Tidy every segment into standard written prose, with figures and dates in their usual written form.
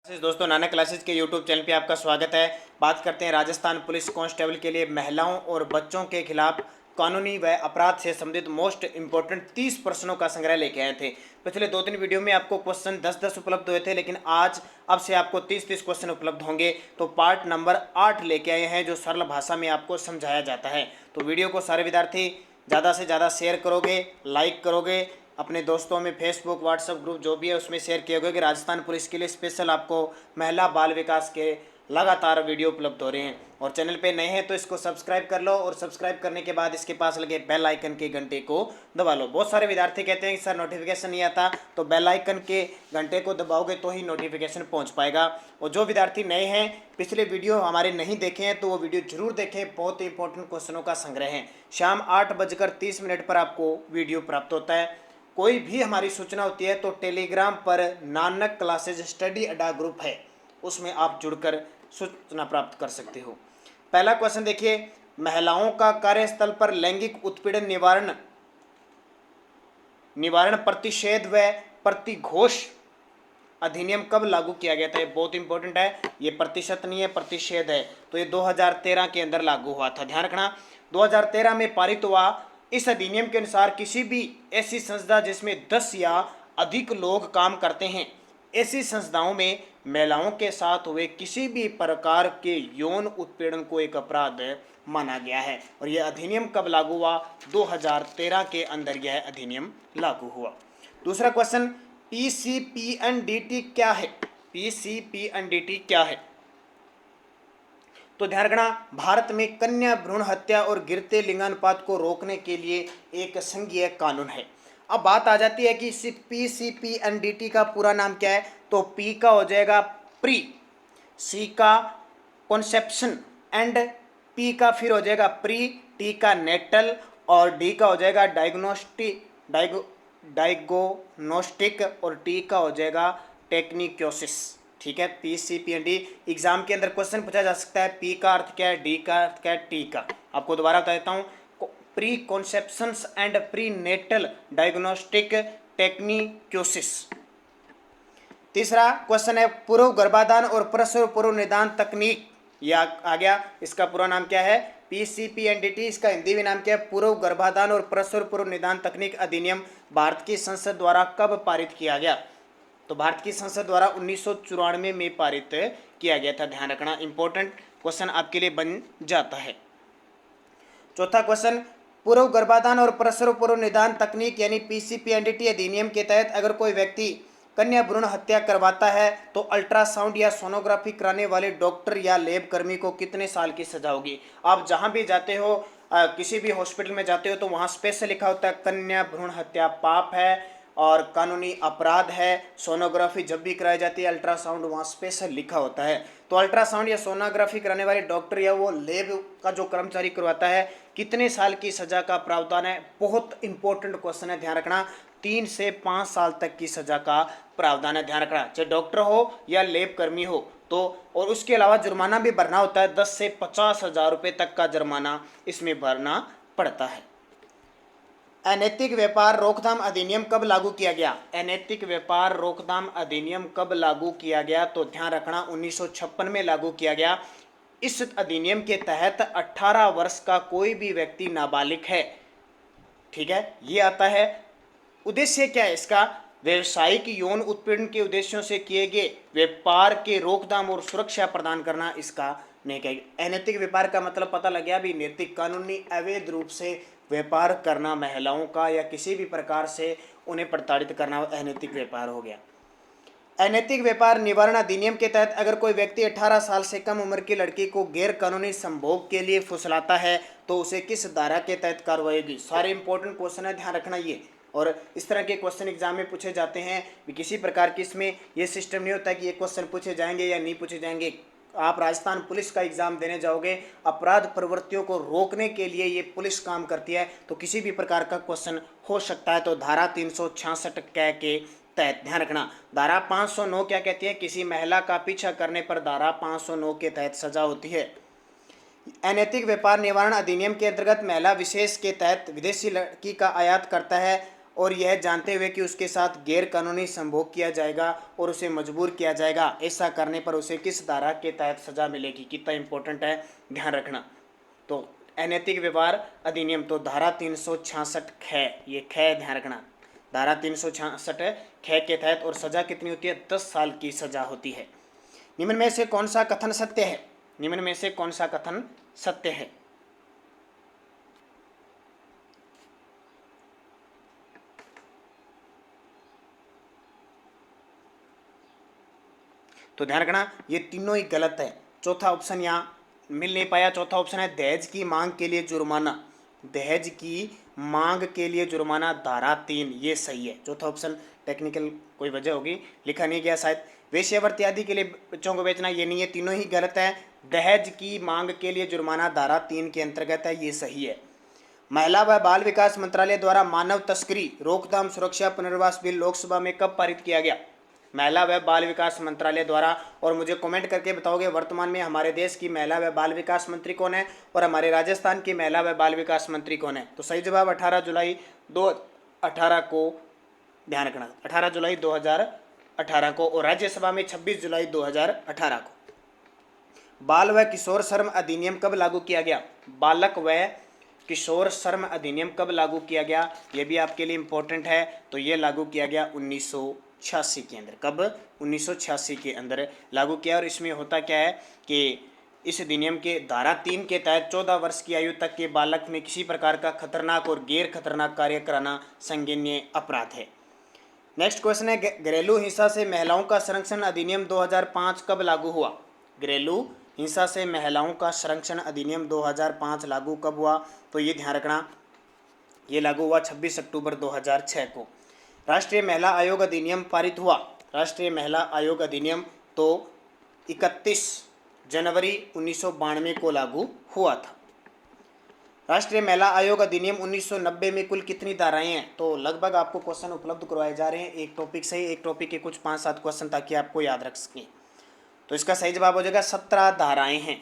दोस्तों, नाना क्लासेस के YouTube channel पे आपका स्वागत है। बात करते हैं राजस्थान पुलिस कांस्टेबल के लिए महिलाओं और बच्चों के खिलाफ कानूनी व अपराध से संबंधित मोस्ट इंपॉर्टेंट 30 प्रश्नों का संग्रह लेके आए थे। पिछले 2-3 वीडियो में आपको क्वेश्चन 10-10 उपलब्ध हुए थे, लेकिन आज अब से आपको 30-30 क्वेश्चन उपलब्ध होंगे। तो पार्ट नंबर 8 लेके आए हैं, जो सरल भाषा में आपको समझाया जाता है। तो वीडियो को सारे विद्यार्थी ज़्यादा से ज़्यादा शेयर करोगे, लाइक करोगे, अपने दोस्तों में फेसबुक व्हाट्सएप ग्रुप जो भी है उसमें शेयर किया होगा कि राजस्थान पुलिस के लिए स्पेशल आपको महिला बाल विकास के लगातार वीडियो उपलब्ध हो रहे हैं। और चैनल पे नए हैं तो इसको सब्सक्राइब कर लो, और सब्सक्राइब करने के बाद इसके पास लगे बेल आइकन के घंटे को दबा लो। बहुत सारे विद्यार्थी कहते हैं कि सर नोटिफिकेशन नहीं आता, तो बेल आइकन के घंटे को दबाओगे तो ही नोटिफिकेशन पहुंच पाएगा। और जो विद्यार्थी नए हैं, पिछले वीडियो हमारे नहीं देखे हैं, तो वो वीडियो जरूर देखें। बहुत ही इंपॉर्टेंट क्वेश्चनों का संग्रह है। शाम 8:30 पर आपको वीडियो प्राप्त होता है। कोई भी हमारी सूचना होती है तो टेलीग्राम पर नानक क्लासेज स्टडी अड्डा ग्रुप है, उसमें आप जुड़कर सूचना प्राप्त कर सकते हो। पहला क्वेश्चन देखिए, महिलाओं का कार्यस्थल पर लैंगिक उत्पीड़न निवारण प्रतिषेध व प्रतिघोष अधिनियम कब लागू किया गया था? ये बहुत इंपॉर्टेंट है। ये प्रतिशत नहीं है, प्रतिषेध है। तो ये 2013 के अंदर लागू हुआ था। ध्यान रखना, 2013 में पारित हुआ। इस अधिनियम के अनुसार किसी भी ऐसी संस्था जिसमें 10 या अधिक लोग काम करते हैं, ऐसी संस्थाओं में महिलाओं के साथ हुए किसी भी प्रकार के यौन उत्पीड़न को एक अपराध माना गया है। और यह अधिनियम कब लागू हुआ? 2013 के अंदर यह अधिनियम लागू हुआ। दूसरा क्वेश्चन, पीसीपीएनडीटी क्या है? पीसीपीएनडीटी क्या है? तो ध्यान रखना, भारत में कन्या भ्रूण हत्या और गिरते लिंगानुपात को रोकने के लिए एक संघीय कानून है। अब बात आ जाती है कि पीसीपीएनडीटी का पूरा नाम क्या है? तो पी का हो जाएगा प्री, सी का कॉन्सेप्शन एंड पी का फिर हो जाएगा प्री, टी का नेटल और डी का हो जाएगा डायग्नोस्टिक और टी का हो जाएगा टेक्निक्योसिस। ठीक है, पीसीपीएनडी एग्जाम के अंदर क्वेश्चन पूछा जा सकता है। पी का अर्थ क्या है, डी का अर्थ क्या है, टी का। आपको दोबारा बता देता हूँ, preconceptions and prenatal diagnostic techniques. तीसरा क्वेश्चन है, पूर्व गर्भाधान और प्रसव पूर्व निदान तकनीक, यह आ गया। इसका पूरा नाम क्या है? पीसीपीएनडीटी। इसका हिंदी में नाम क्या है? पूर्व गर्भाधान और प्रसव पूर्व निदान तकनीक अधिनियम भारत की संसद द्वारा कब पारित किया गया? तो भारत की संसद द्वारा 1994 में पारित किया गया था। ध्यान रखना, इंपॉर्टेंट क्वेश्चन आपके लिए बन जाता है। चौथा क्वेश्चन, पूर्व गर्भाधान और प्रसव पूर्व निदान तकनीक यानी पीसीपीएनडीटी अधिनियम के तहत अगर कोई व्यक्ति कन्या भ्रूण हत्या करवाता है तो अल्ट्रासाउंड या सोनोग्राफी कराने वाले डॉक्टर या लैब कर्मी को कितने साल की सजा होगी? आप जहां भी जाते हो, किसी भी हॉस्पिटल में जाते हो, तो वहां स्पेशल लिखा होता है कन्या भ्रूण हत्या पाप है और कानूनी अपराध है। सोनोग्राफी जब भी कराई जाती है, अल्ट्रासाउंड, वहाँ स्पेशल लिखा होता है। तो अल्ट्रासाउंड या सोनोग्राफी कराने वाले डॉक्टर या वो लैब का जो कर्मचारी करवाता है, कितने साल की सज़ा का प्रावधान है? बहुत इंपॉर्टेंट क्वेश्चन है, ध्यान रखना। 3 से 5 साल तक की सज़ा का प्रावधान है। ध्यान रखना, चाहे डॉक्टर हो या लैब कर्मी हो। तो और उसके अलावा जुर्माना भी भरना होता है। 10 से 50 हज़ार रुपये तक का जुर्माना इसमें भरना पड़ता है। अनैतिक व्यापार रोकथाम अधिनियम कब लागू किया गया? अनैतिक व्यापार रोकथाम अधिनियम कब लागू किया गया? तो ध्यान रखना, 1956 में लागू किया गया। इस अधिनियम के तहत 18 वर्ष का कोई भी व्यक्ति नाबालिग है। ठीक है, ये आता है। उद्देश्य क्या है इसका? व्यवसायिक यौन उत्पीड़न के उद्देश्यों से किए गए व्यापार के रोकथाम और सुरक्षा प्रदान करना इसका नहीं कहेगा। अनैतिक व्यापार का मतलब पता लग गया भी, नैतिक कानूनी अवैध रूप से व्यापार करना महिलाओं का या किसी भी प्रकार से उन्हें प्रताड़ित करना अनैतिक व्यापार हो गया। अनैतिक व्यापार निवारण अधिनियम के तहत अगर कोई व्यक्ति 18 साल से कम उम्र की लड़की को गैर कानूनी संभोग के लिए फुसलाता है तो उसे किस धारा के तहत कार्रवाई होगी? सारे इंपॉर्टेंट क्वेश्चन है, ध्यान रखना ये। और इस तरह के क्वेश्चन एग्जाम में पूछे जाते हैं। किसी प्रकार की इसमें ये सिस्टम नहीं होता कि ये क्वेश्चन पूछे जाएंगे या नहीं पूछे जाएंगे। आप राजस्थान पुलिस का एग्जाम देने जाओगे, अपराध प्रवृत्तियों को रोकने के लिए ये पुलिस काम करती है, तो किसी भी प्रकार का क्वेश्चन हो सकता है। तो धारा 366 के तहत ध्यान रखना। धारा 509 क्या कहती है? किसी महिला का पीछा करने पर धारा 509 के तहत सजा होती है। अनैतिक व्यापार निवारण अधिनियम के अंतर्गत महिला विशेष के तहत विदेशी लड़की का आयात करता है और यह जानते हुए कि उसके साथ गैर कानूनी संभोग किया जाएगा और उसे मजबूर किया जाएगा, ऐसा करने पर उसे किस धारा के तहत सजा मिलेगी। कितना इंपॉर्टेंट है, ध्यान रखना। तो अनैतिक व्यवहार अधिनियम, तो धारा 366 ख, ये ख ध्यान रखना, धारा 366 ख के तहत, और सजा कितनी होती है, 10 साल की सजा होती है। निम्न में से कौन सा कथन सत्य है, निम्न में से कौन सा कथन सत्य है। तो ध्यान रखना ये तीनों ही गलत है। चौथा ऑप्शन यहाँ मिल नहीं पाया। चौथा ऑप्शन है दहेज की मांग के लिए जुर्माना, दहेज की मांग के लिए जुर्माना, धारा 3, ये सही है। चौथा ऑप्शन टेक्निकल कोई वजह होगी, लिखा नहीं गया शायद। वेश्यावृत्ति आदि के लिए बच्चों को बेचना, ये नहीं है, तीनों ही गलत है। दहेज की मांग के लिए जुर्माना धारा 3 के अंतर्गत है, ये सही है। महिला व बाल विकास मंत्रालय द्वारा मानव तस्करी रोकथाम सुरक्षा पुनर्वास बिल लोकसभा में कब पारित किया गया। महिला व बाल विकास मंत्रालय द्वारा, और मुझे कमेंट करके बताओगे वर्तमान में हमारे देश की महिला व बाल विकास मंत्री कौन है और हमारे राजस्थान की महिला व बाल विकास मंत्री कौन है। तो सही जवाब 18 जुलाई 2018 को, ध्यान रखना 18 जुलाई 2018 को, और राज्यसभा में 26 जुलाई 2018 को। बाल व किशोर श्रम अधिनियम कब लागू किया गया, बालक व किशोर श्रम अधिनियम कब लागू किया गया, यह भी आपके लिए इंपॉर्टेंट है। तो ये लागू किया गया 1986 के अंदर। कब, 1986 के अंदर लागू किया। और इसमें होता क्या है कि इस अधिनियम के धारा 3 के तहत 14 वर्ष की आयु तक के बालक में किसी प्रकार का खतरनाक और गैर खतरनाक कार्य कराना संज्ञेय अपराध है। नेक्स्ट क्वेश्चन है घरेलू हिंसा से महिलाओं का संरक्षण अधिनियम 2005 कब लागू हुआ। घरेलू हिंसा से महिलाओं का संरक्षण अधिनियम 2005 लागू कब हुआ। तो ये ध्यान रखना, ये लागू हुआ 26 अक्टूबर 2006 को। राष्ट्रीय महिला आयोग अधिनियम पारित हुआ, राष्ट्रीय महिला आयोग अधिनियम तो 31 जनवरी 1992 को लागू हुआ था। राष्ट्रीय महिला आयोग अधिनियम 1990 में कुल कितनी धाराएं हैं। तो लगभग आपको क्वेश्चन उपलब्ध करवाए जा रहे हैं, एक टॉपिक से एक टॉपिक के कुछ 5-7 क्वेश्चन, ताकि आपको याद रख सकें। तो इसका सही जवाब हो जाएगा 17 धाराएं हैं।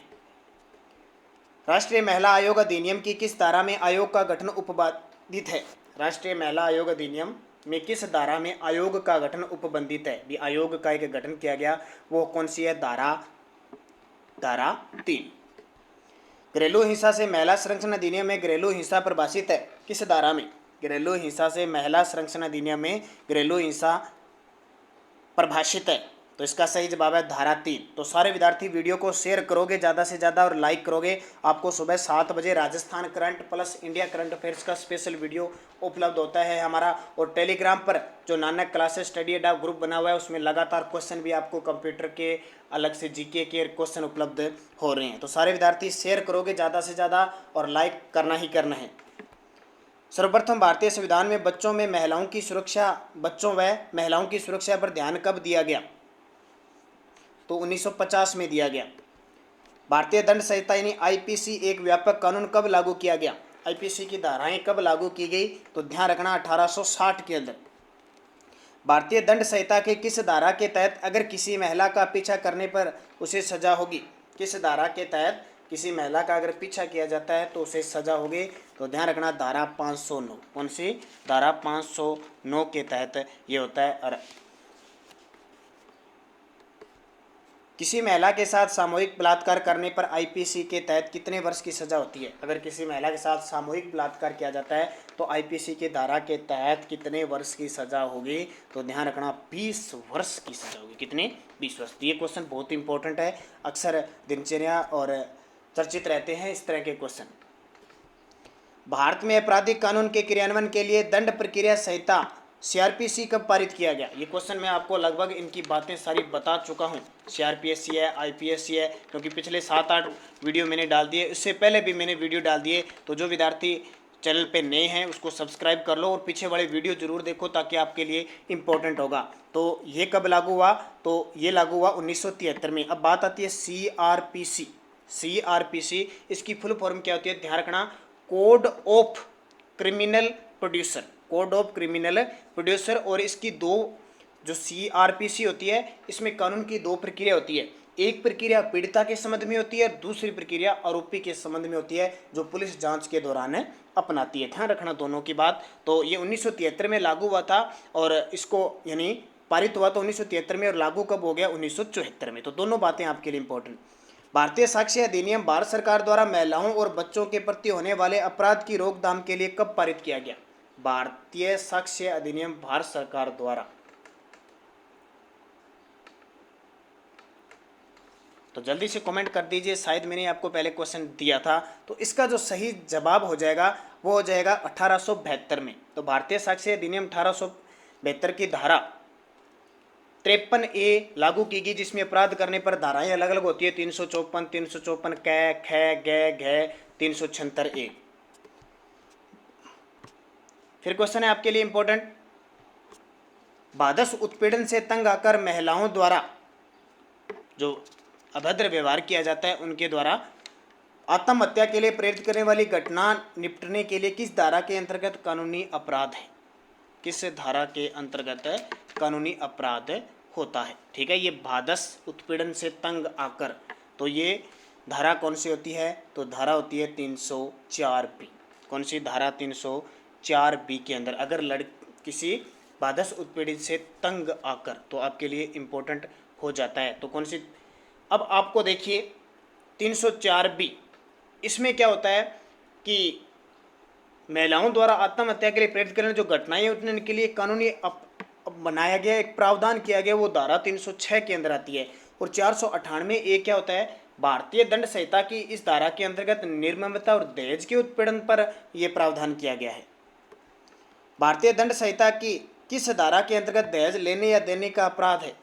राष्ट्रीय महिला आयोग अधिनियम की किस धारा में आयोग का गठन उपबंधित है। राष्ट्रीय महिला आयोग अधिनियम में किस धारा में आयोग का गठन उपबंधित है, भी आयोग का एक गठन किया गया, वो कौन सी है, धारा 3। घरेलू हिंसा से महिला संरक्षण अधिनियम में घरेलू हिंसा परिभाषित है किस धारा में। घरेलू हिंसा से महिला संरक्षण अधिनियम में घरेलू हिंसा परिभाषित है, तो इसका सही जवाब है धारा 3। तो सारे विद्यार्थी वीडियो को शेयर करोगे ज़्यादा से ज़्यादा और लाइक करोगे, आपको सुबह 7 बजे Rajasthan current plus India current affairs का स्पेशल वीडियो उपलब्ध होता है हमारा। और टेलीग्राम पर जो नानक क्लासेस स्टडी अड्डा ग्रुप बना हुआ है, उसमें लगातार क्वेश्चन भी आपको कंप्यूटर के अलग से जीके के क्वेश्चन उपलब्ध हो रहे हैं। तो सारे विद्यार्थी शेयर करोगे ज़्यादा से ज़्यादा और लाइक करना ही करना है। सर्वप्रथम भारतीय संविधान में बच्चों व महिलाओं की सुरक्षा पर ध्यान कब दिया गया। तो 1950 में दिया गया। भारतीय दंड संहिता यानी आईपीसी एक व्यापक कानून कब लागू किया गया। आईपीसी की धाराएं कब लागू की गई, तो ध्यान रखना 1860 के अंदर। भारतीय दंड संहिता के किस धारा के तहत अगर किसी महिला का पीछा करने पर उसे सजा होगी। किस धारा के तहत किसी महिला का अगर पीछा किया जाता है तो उसे सजा होगी, तो ध्यान रखना धारा 509। कौन सी, धारा 509 के तहत ये होता है। और किसी महिला के साथ सामूहिक बलात्कार करने पर आईपीसी के तहत कितने वर्ष की सज़ा होती है। अगर किसी महिला के साथ सामूहिक बलात्कार किया जाता है तो आईपीसी के धारा के तहत कितने वर्ष की सज़ा होगी, तो ध्यान रखना 20 वर्ष की सज़ा होगी। कितने, 20 वर्ष। ये क्वेश्चन बहुत इंपॉर्टेंट है, अक्सर दिनचर्या और चर्चित रहते हैं इस तरह के क्वेश्चन। भारत में आपराधिक कानून के क्रियान्वयन के लिए दंड प्रक्रिया संहिता सीआरपीसी कब पारित किया गया। ये क्वेश्चन मैं आपको लगभग इनकी बातें सारी बता चुका हूँ। सीआरपीसी है, आईपीएसी है, क्योंकि पिछले 7-8 वीडियो मैंने डाल दिए, इससे पहले भी मैंने वीडियो डाल दिए। तो जो विद्यार्थी चैनल पे नए हैं उसको सब्सक्राइब कर लो और पीछे वाले वीडियो जरूर देखो, ताकि आपके लिए इम्पोर्टेंट होगा। तो ये कब लागू हुआ, तो ये लागू हुआ 1973 में। अब बात आती है सीआरपीसी। सीआरपीसी इसकी फुल फॉर्म क्या होती है, ध्यान रखना, code of criminal producer. Code of criminal producer. और इसकी दो जो CRPC होती है इसमें कानून की दो प्रक्रिया होती है। एक प्रक्रिया पीड़िता के संबंध में होती है, दूसरी प्रक्रिया आरोपी के संबंध में होती है, जो पुलिस जांच के दौरान अपनाती है। ध्यान रखना दोनों की बात। तो ये 1973 में लागू हुआ था और इसको यानी पारित हुआ तो 1973 में और लागू कब हो गया 1974 में। तो दोनों बातें आपके लिए इंपॉर्टेंट। भारतीय साक्ष्य अधिनियम भारत सरकार द्वारा महिलाओं और बच्चों के प्रति होने वाले अपराध की रोकथाम के लिए कब पारित किया गया? भारतीय साक्ष्य अधिनियम भारत सरकार द्वारा। तो जल्दी से कमेंट कर दीजिए, शायद मैंने आपको पहले क्वेश्चन दिया था। तो इसका जो सही जवाब हो जाएगा वो हो जाएगा 1872 में। तो भारतीय साक्ष्य अधिनियम 1872 की धारा 53A लागू की गई, जिसमें अपराध करने पर धाराएं अलग अलग होती है, 354, 354 कै ख गै घै 376A। फिर क्वेश्चन है आपके लिए इंपॉर्टेंट, बादस उत्पीड़न से तंग आकर महिलाओं द्वारा जो अभद्र व्यवहार किया जाता है उनके द्वारा आत्महत्या के लिए प्रेरित करने वाली घटना निपटने के लिए किस धारा के अंतर्गत कानूनी अपराध है? किस धारा के अंतर्गत कानूनी अपराध होता है? ठीक है, ये बादस उत्पीड़न से तंग आकर, तो ये धारा कौन सी होती है? तो धारा होती है 304B। कौन सी धारा? 304B के अंदर अगर किसी बादस उत्पीड़ित से तंग आकर, तो आपके लिए इम्पोर्टेंट हो जाता है। तो कौन सी? अब आपको देखिए 304B, इसमें क्या होता है कि महिलाओं द्वारा आत्महत्या के लिए प्रेरित करने जो घटनाएं उठने के लिए कानूनी बनाया गया, एक प्रावधान किया गया, वो धारा 306 के अंदर आती है। और 498A क्या होता है? भारतीय दंड संहिता की इस धारा के अंतर्गत निर्ममता और दहेज के उत्पीड़न पर यह प्रावधान किया गया है। भारतीय दंड संहिता की किस धारा के अंतर्गत दहेज लेने या देने का अपराध है?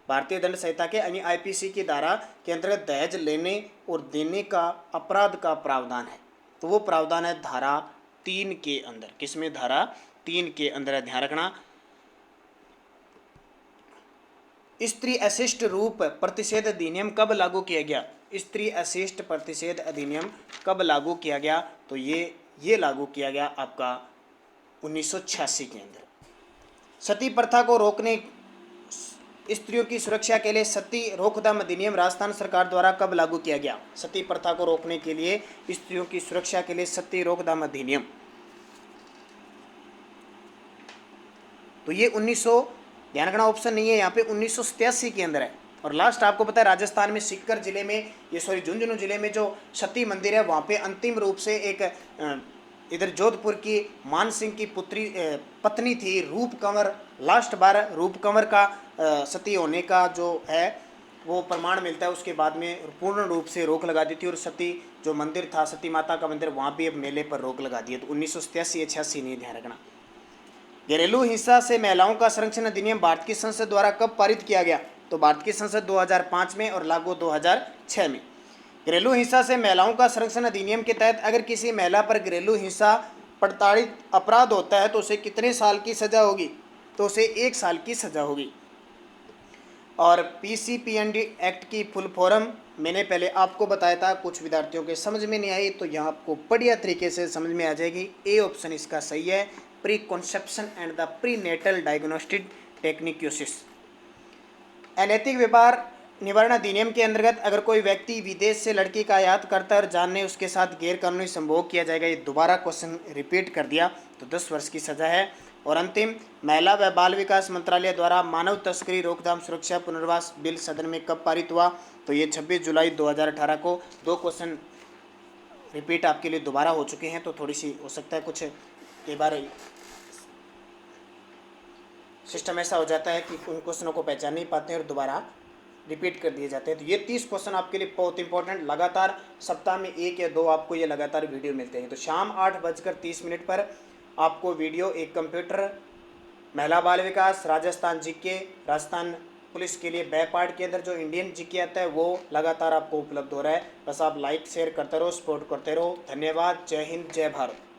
भारतीय दंड संहिता के यानी IPC की धारा के अंतर्गत दहेज लेने और देने का अपराध का प्रावधान है। तो वो प्रावधान है धारा 3 के अंदर। किसमें? धारा 3 के अंदर है, ध्यान रखना। स्त्री अशिष्ट रूप प्रतिषेध अधिनियम कब लागू किया गया? स्त्री अशिष्ट प्रतिषेध अधिनियम कब लागू किया गया? तो ये लागू किया गया आपका 1986 के अंदर। सती प्रथा को रोकने, स्त्रियों की सुरक्षा के लिए सती रोकथाम अधिनियम राजस्थान सरकार द्वारा कब लागू किया गया? सती प्रथा को रोकने के लिए, स्त्रियों की सुरक्षा के लिए सती रोकथाम अधिनियम, तो ये 1900, ध्यान रखना ऑप्शन नहीं है यहाँ पे, 1987 के अंदर है। और लास्ट आपको पता है राजस्थान में सीकर जिले में, झुंझुनू जिले में जो सती मंदिर है, वहाँ पे अंतिम रूप से एक इधर जोधपुर की मान सिंह की पत्नी थी रूप कंवर। लास्ट बार रूप कंवर का सती होने का जो है वो प्रमाण मिलता है। उसके बाद में पूर्ण रूप से रोक लगा दी थी और सती जो मंदिर था, सती माता का मंदिर, वहाँ भी अब मेले पर रोक लगा दी है। तो 1987 नहीं, ध्यान रखना। घरेलू हिंसा से महिलाओं का संरक्षण अधिनियम भारत की संसद द्वारा कब पारित किया गया? तो भारत की संसद 2005 में और लागू 2006 में। घरेलू हिंसा से महिलाओं का संरक्षण अधिनियम के तहत अगर किसी महिला पर घरेलू हिंसा प्रताड़ित अपराध होता है तो उसे कितने साल की सजा होगी? तो उसे 1 साल की सजा होगी। और PCPND एक्ट की फुल फॉर्म मैंने पहले आपको बताया था, कुछ विद्यार्थियों के समझ में नहीं आई, तो यहाँ आपको बढ़िया तरीके से समझ में आ जाएगी। ए ऑप्शन इसका सही है, preconception and the prenatal diagnostic techniques. अनैतिक व्यापार निवारण अधिनियम के अंतर्गत अगर कोई व्यक्ति विदेश से लड़की का आयात करता है और जानने उसके साथ गैरकानूनी संभोग किया जाएगा, ये दोबारा क्वेश्चन रिपीट कर दिया, तो 10 वर्ष की सजा है। और अंतिम, महिला व बाल विकास मंत्रालय द्वारा मानव तस्करी रोकथाम सुरक्षा पुनर्वास बिल सदन में कब पारित हुआ? तो ये 26 जुलाई 2018 को। 2 क्वेश्चन रिपीट आपके लिए दोबारा हो चुके हैं, तो थोड़ी सी हो सकता है कुछ कई बार सिस्टम ऐसा हो जाता है कि उन क्वेश्चनों को पहचान नहीं पाते हैं और दोबारा रिपीट कर दिए जाते हैं। तो ये 30 क्वेश्चन आपके लिए बहुत इंपॉर्टेंट, लगातार सप्ताह में 1 या 2 आपको ये लगातार वीडियो मिलते हैं। तो शाम 8:30 पर आपको वीडियो, एक कंप्यूटर, महिला बाल विकास, राजस्थान जीके, राजस्थान पुलिस के लिए बैपार्ट के अंदर जो इंडियन जीके आता है वो लगातार आपको उपलब्ध हो रहा है। बस आप लाइक शेयर करते रहो, सपोर्ट करते रहो। धन्यवाद। जय हिंद, जय भारत।